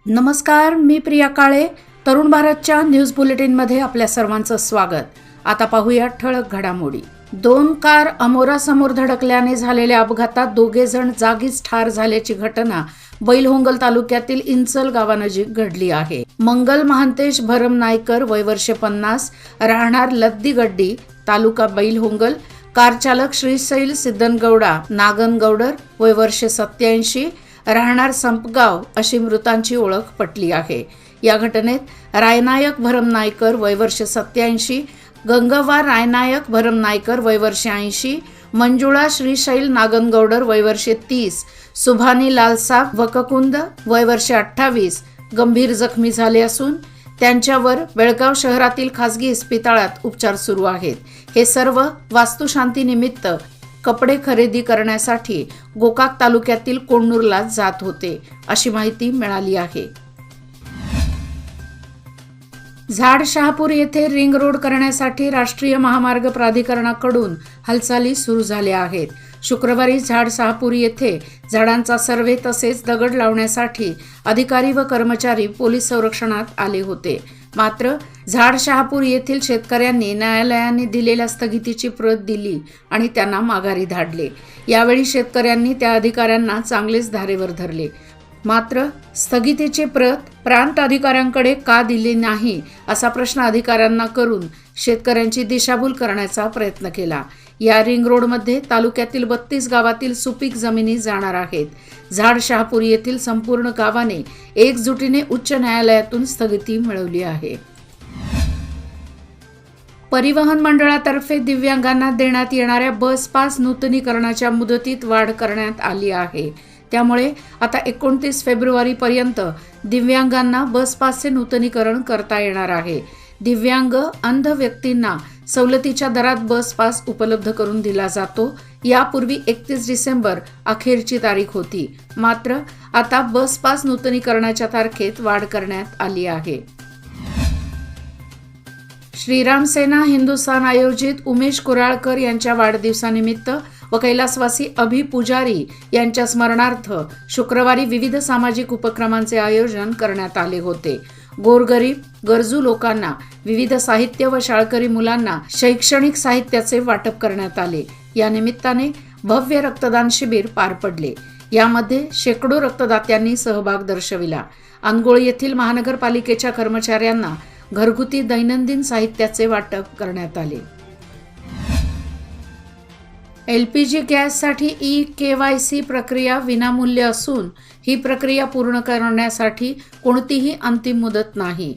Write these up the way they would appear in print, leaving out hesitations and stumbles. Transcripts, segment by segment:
नमस्कार, मी प्रिया काळे. तरुण भारतच्या न्यूज बुलेटिनमध्ये आपल्या सर्वांचं स्वागत. आता पाहूया ठळक घडामोडी. 2 कार अमोरासमोर धडकल्याने झालेल्या अपघातात 2 जण जागीच ठार झाल्याची घटना बैलहोंगल तालुक्यातील इंचल गावानजीक घडली आहे. मंगल महांतेश भरम नायकर वय वर्ष 50, राहणार लद्दीगड्डी, तालुका बैलहोंगल. कार चालक श्रीशैल सिद्धनगौडा नागनगौडर वय वर्ष 87, राहणार संपगाव अशी मृतांची ओळख पटली आहे. या घटनेत रायनायक भरम नायकर वय वर्ष 87, गंगवा रायनायक भरम नायकर वय वर्ष 80, मंजुळा श्रीशैल नागनगौडर वय वर्ष 30, सुभानी लालसाब वककुंद वय वर्ष 28 गंभीर जखमी झाले असून त्यांच्यावर बेळगाव शहरातील खासगी इस्पितळात उपचार सुरू आहेत. हे सर्व वास्तुशांतीनिमित्त कपडे खरेदी करण्यासाठी गोकाक तालुक्यातील कोण्णूरला जात होते, अशी माहिती मिळाली आहे. झाड शहापूर येथे रिंग रोड करण्यासाठी राष्ट्रीय महामार्ग प्राधिकरणाकडून हालचाली सुरू झाल्या आहेत. शुक्रवारी झाड शहापूर येथे झाडांचा सर्व्हे तसेच दगड लावण्यासाठी अधिकारी व कर्मचारी पोलीस संरक्षणात आले होते. मात्र झाड शहापूर येथील शेतकऱ्यांनी न्यायालयाने दिलेल्या स्थगितीची प्रत दिली आणि त्यांना माघारी धाडले. यावेळी शेतकऱ्यांनी त्या अधिकाऱ्यांना चांगलेच धारेवर धरले. मात्र स्थगितीची प्रत प्रांत अधिकाऱ्यांकडे का दिली नाही असा प्रश्न अधिकाऱ्यांना करून शेतकऱ्यांची दिशाभूल करण्याचा प्रयत्न केला. या रिंग रोडमध्ये तालुक्यातील 32 गावातील सुपीक जमिनी जाणार आहेत. झाड शहापूर येथील संपूर्ण गावाने एकजुटीने उच्च न्यायालयातून स्थगिती मिळवली आहे. परिवहन मंडळातर्फे दिव्यांगांना देण्यात येणाऱ्या बस पास नूतनीकरणाच्या मुदतीत वाढ करण्यात आली आहे. त्यामुळे आता 29 फेब्रुवारीपर्यंत दिव्यांगांना बस पासचे नूतनीकरण करता येणार आहे. दिव्यांग अंध व्यक्तींना सवलतीच्या दरात बस पास उपलब्ध करून दिला जातो. यापूर्वी 31 डिसेंबर अखेरची तारीख होती. मात्र आता बस पास नूतनीकरणाच्या तारखेत वाढ करण्यात आली आहे. श्रीराम सेना हिंदुस्थान आयोजित उमेश कुराळकर यांच्या वाढदिवसानिमित्त व कैलासवासी अभि पुजारी यांच्या स्मरणार्थ शुक्रवारी विविध सामाजिक उपक्रमांचे आयोजन करण्यात आले होते. गोरगरीब गरजू लोकांना विविध साहित्य व शाळकरी मुलांना शैक्षणिक साहित्याचे वाटप करण्यात आले. या निमित्ताने भव्य रक्तदान शिबिर पार पडले. यामध्ये शेकडो रक्तदात्यांनी सहभाग दर्शविला. अनगोळ येथील महानगरपालिकेच्या कर्मचाऱ्यांना घरगुती दैनंदिन साहित्याचे वाटप करण्यात आले. LPG गॅससाठी E-KYC प्रक्रिया विनामूल्य असून ही प्रक्रिया पूर्ण करण्यासाठी कोणतीही अंतिम मुदत नाही.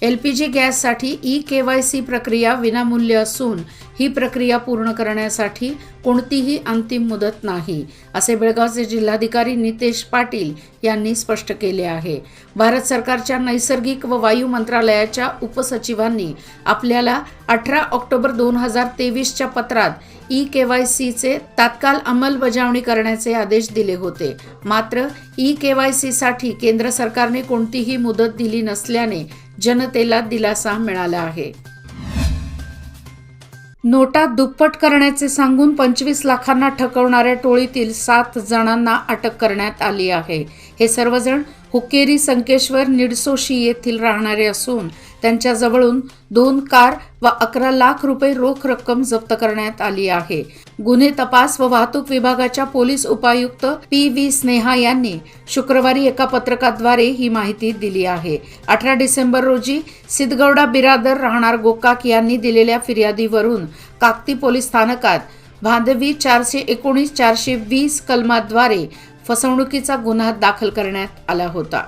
LPG गॅससाठी E-KYC प्रक्रिया विनामूल्य असून ही प्रक्रिया पूर्ण करण्यासाठी कोणतीही अंतिम मुदत नाही, असे बेळगावचे जिल्हाधिकारी नितेश पाटील यांनी स्पष्ट केले आहे. भारत सरकारच्या नैसर्गिक व वायू मंत्रालयाच्या उपसचिवांनी आपल्याला 18 ऑक्टोबर 2023च्या पत्रात E-KYCचे तात्काळ अंमलबजावणी करण्याचे आदेश दिले होते. मात्र E-KYC साठी केंद्र सरकारने कोणतीही मुदत दिली नसल्याने जनतेला दिलासा मिळाला आहे. नोटा दुप्पट करण्याचे सांगून 25 लाखांना ठकवणाऱ्या टोळीतील 7 जणांना अटक करण्यात आली आहे. हे सर्वजण हुक्केरी संकेश्वर निडसोशी येथील राहणारे असून त्यांच्याजवळून 2 कार व 11 लाख रुपये रोख रक्कम जप्त करण्यात आली आहे. गुन्हे तपास व वाहतूक विभागाच्या पोलीस उपायुक्त PV स्नेहा यांनी शुक्रवारी एका पत्रकाद्वारे ही माहिती दिली आहे. 18 डिसेंबर रोजी सिद्धगौडा बिरादर राहणार गोकाक यांनी दिलेल्या फिर्यादीवरून काकती पोलीस स्थानकात भांदवी 419 420 कलमाद्वारे फसवणुकीचा गुन्हा दाखल करण्यात आला होता.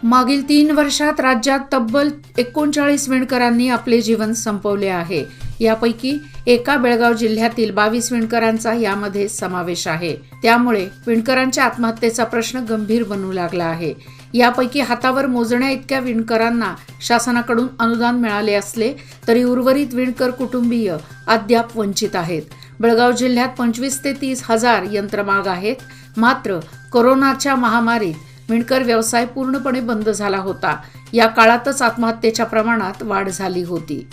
मागील 3 वर्षात राज्यात तब्बल 39 विणकरांनी आपले जीवन संपवले आहे. यापैकी एका बेळगाव जिल्ह्यातील 22 विणकरांचा यामध्ये समावेश आहे. त्यामुळे विणकरांच्या आत्महत्येचा प्रश्न गंभीर बनू लागला आहे. यापैकी हातावर मोजण्या इतक्या विणकरांना शासनाकडून अनुदान मिळाले असले तरी उर्वरित विणकर कुटुंबीय अद्याप वंचित आहेत. बेळगाव जिल्ह्यात 25 ते 30 हजार यंत्रमाग आहेत. मात्र कोरोनाच्या महामारीत विणकर व्यवसाय पूर्णपणे बंद झाला होता. या काळातच आत्महत्येच्या प्रमाणात वाढ झाली होती.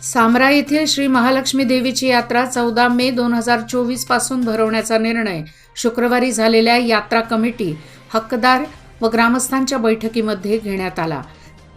सामरा येथील श्री महालक्ष्मी देवीची यात्रा 14 मे 2024 पासून भरवण्याचा निर्णय शुक्रवारी झालेल्या यात्रा कमिटी, हक्कदार व ग्रामस्थांच्या बैठकीमध्ये घेण्यात आला.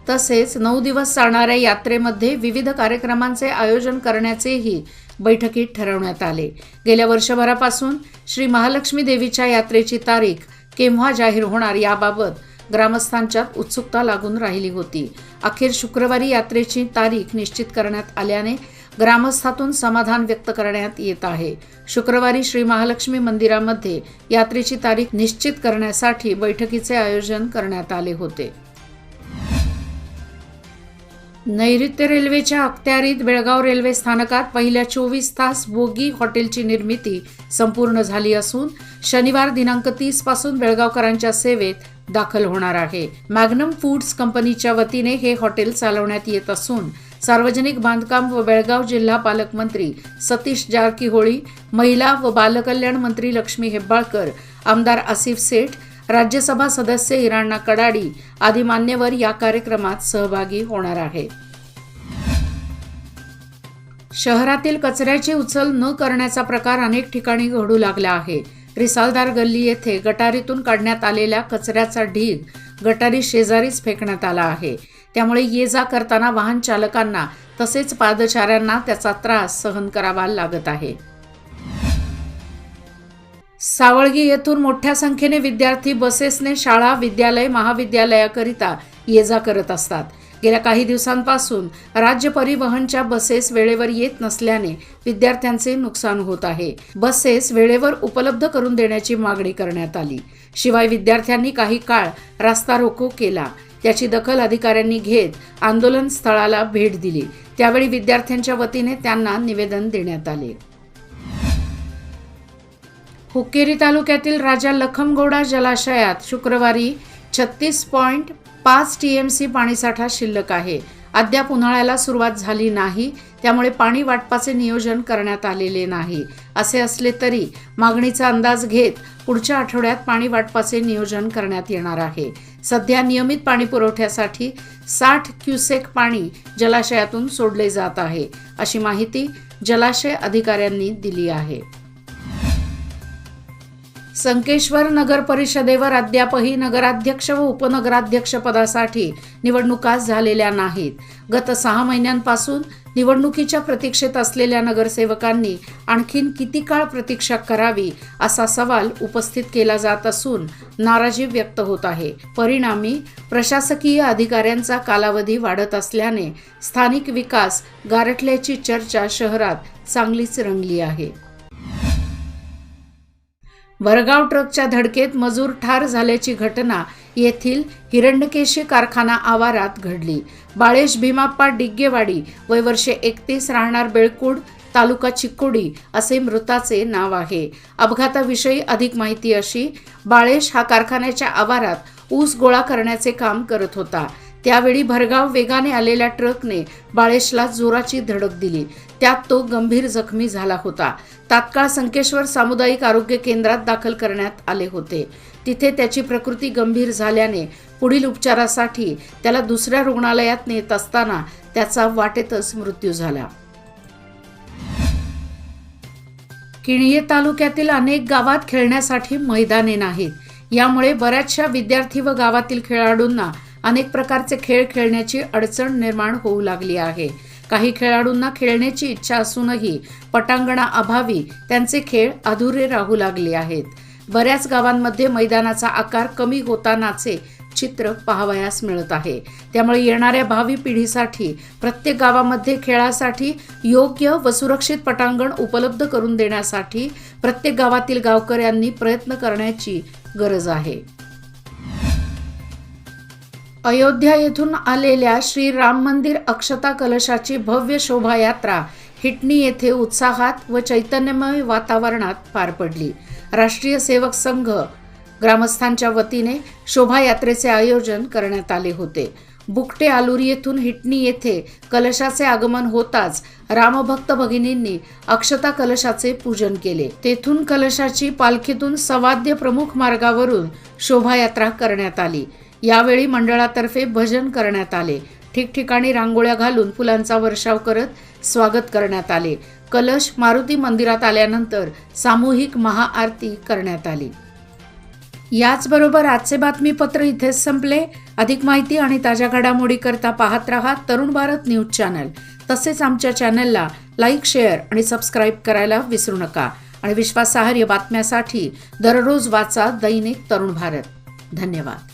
तसेच 9 दिवस चालणाऱ्या यात्रेमध्ये विविध कार्यक्रमांचे आयोजन करण्याचेही बैठकीत ठरवण्यात आले. गेल्या वर्षभरापासून श्री महालक्ष्मी देवीच्या यात्रेची तारीख केव्हा जाहीर होणार याबाबत ग्रामस्थांच्यात उत्सुकता लागून राहिली होती. अखेर शुक्रवारी यात्रेची तारीख निश्चित करण्यात आल्याने ग्रामस्थातून समाधान व्यक्त करण्यात येत आहे. शुक्रवारी श्री महालक्ष्मी मंदिरामध्ये यात्रेची तारीख निश्चित करण्यासाठी बैठकीचे आयोजन करण्यात आले होते. नैऋत्य रेल्वेच्या अखत्यारीत बेळगाव रेल्वे स्थानकात पहिल्या 24 तास बोगी हॉटेलची निर्मिती संपूर्ण झाली असून शनिवार दिनांक 30 पासून बेळगावकरांच्या सेवेत दाखल होणार आहे. मॅग्नम फूड्स कंपनीच्या वतीने हे हॉटेल चालवण्यात येत असून सार्वजनिक बांधकाम व बेळगाव जिल्हा पालकमंत्री सतीश जारकीहोळी, महिला व बालकल्याण मंत्री लक्ष्मी हेब्बाळकर, आमदार आसिफ सेठ, राज्यसभा सदस्य इराणा कडाडी आदी मान्यवर या कार्यक्रमात सहभागी होणार आहेत. शहरातील कचऱ्याची उचल न करण्याचा प्रकार अनेक ठिकाणी घडू लागला आहे. रिसालदार गल्ली येथे गटारीतून काढण्यात आलेल्या कचऱ्याचा ढीग गटारी शेजारीच फेकण्यात आला आहे. त्यामुळे ये जा करताना वाहन चालकांना तसेच पादचाऱ्यांना त्याचा त्रास सहन करावा लागत आहे. सावळगी येथून मोठ्या संख्येने विद्यार्थी बसेसने शाळा, विद्यालय, महाविद्यालयाकरिता ये जा करत असतात. गेल्या काही दिवसांपासून राज्य परिवहनच्या बसेस वेळेवर येत नसल्याने विद्यार्थ्यांचे नुकसान होत आहे. बसेस वेळेवर उपलब्ध करून देण्याची मागणी करण्यात आली. शिवाय विद्यार्थ्यांनी काही काळ रास्ता रोको केला. त्याची दखल अधिकाऱ्यांनी घेत आंदोलन स्थळाला भेट दिली. त्यावेळी विद्यार्थ्यांच्या वतीने त्यांना निवेदन देण्यात आले. हुक्केरी तालुक्यातील राजा लखमगौडा जलाशयात शुक्रवारी 36.5 TMC पाणीसाठा शिल्लक आहे. अद्याप उन्हाळ्याला सुरुवात झाली नाही, त्यामुळे पाणी वाटपाचे नियोजन करण्यात आलेले नाही. असे असले तरी मागणीचा अंदाज घेत पुढच्या आठवड्यात पाणी वाटपाचे नियोजन करण्यात येणार आहे. सध्या नियमित पाणी पुरवठ्यासाठी 60 क्युसेक पाणी जलाशयातून सोडले जात आहे, अशी माहिती जलाशय अधिकाऱ्यांनी दिली आहे. संकेश्वर नगर परिषदेवर अद्यापही नगराध्यक्ष व उपनगराध्यक्ष पदासाठी निवडणुका झालेल्या नाहीत. गत 6 महिन्यांपासून निवडणुकीच्या प्रतीक्षेत असलेल्या नगरसेवकांनी आणखीन किती काळ प्रतीक्षा करावी असा सवाल उपस्थित केला जात असून नाराजी व्यक्त होत आहे. परिणामी प्रशासकीय अधिकाऱ्यांचा कालावधी वाढत असल्याने स्थानिक विकास गारठल्याची चर्चा शहरात चांगलीच रंगली आहे. भरधाव ट्रकच्या धडकेत मजूर ठार झाल्याची घटना येथील हिरण्यकेशी कारखाना आवारात घडली. बाळेश भीमाप्पा डिग्गेवाडी, वय वर्षे 31, राहणार बेळकुड, तालुका चिक्कोडी असे मृताचे नाव आहे. अपघाताविषयी अधिक माहिती अशी: बाळेश हा कारखान्याच्या आवारात ऊस गोळा करण्याचे काम करत होता. त्यावेळी भरधाव वेगाने आलेल्या ट्रकने बाळेशला जोराची धडक दिली. त्यात तो गंभीर जखमी झाला होता. तात्काळ संकेश्वर सामुदायिक आरोग्य केंद्रात दाखल करण्यात आले होते. तिथे त्याची प्रकृती गंभीर झाल्याने पुढील उपचारासाठी त्याला दुसऱ्या रुग्णालयात नेत असताना त्याचा वाटेतच मृत्यू झाला. किणये तालुक्यातील अनेक गावात खेळण्यासाठी मैदाने नाहीत. यामुळे बऱ्याचशा विद्यार्थी व गावातील खेळाडूंना अनेक प्रकारचे खेळ खेळण्याची अडचण निर्माण होऊ लागली आहे. काही खेळाडूंना खेळण्याची इच्छा असूनही पटांगणाअभावी त्यांचे खेळ अधुरे राहू लागले आहेत. बऱ्याच गावांमध्ये मैदानाचा आकार कमी होतानाचे चित्र पाहावयास मिळत आहे. त्यामुळे येणाऱ्या भावी पिढीसाठी प्रत्येक गावामध्ये खेळासाठी योग्य व सुरक्षित पटांगण उपलब्ध करून देण्यासाठी प्रत्येक गावातील गावकऱ्यांनी प्रयत्न करण्याची गरज आहे. अयोध्या येथून आलेल्या श्री राम मंदिर अक्षता कलशाची भव्य शोभायात्रा हिटनी येथे उत्साहात व चैतन्यमय वातावरणात पार पडली. राष्ट्रीय सेवक संघ ग्रामस्थांच्या वतीने शोभायात्रेचे आयोजन करण्यात आले होते. बुकटे आलुरी येथून हिटनी येथे कलशाचे आगमन होताच रामभक्त भगिनींनी अक्षता कलशाचे पूजन केले. तेथून कलशाची पालखीतून सवाद्य प्रमुख मार्गावरून शोभायात्रा करण्यात आली. यावेळी मंडळातर्फे भजन करण्यात आले. ठिकठिकाणी रांगोळ्या घालून फुलांचा वर्षाव करत स्वागत करण्यात आले. कलश मारुती मंदिरात आल्यानंतर सामूहिक महाआरती करण्यात आली. याचबरोबर आजचे बातमीपत्र इथेच संपले. अधिक माहिती आणि ताज्या घडामोडी करता पाहत रहा तरुण भारत न्यूज चॅनल. तसेच आमच्या चॅनलला लाईक, शेअर आणि सबस्क्राईब करायला विसरू नका. आणि विश्वासार्ह बातम्यासाठी दररोज वाचा दैनिक तरुण भारत. धन्यवाद.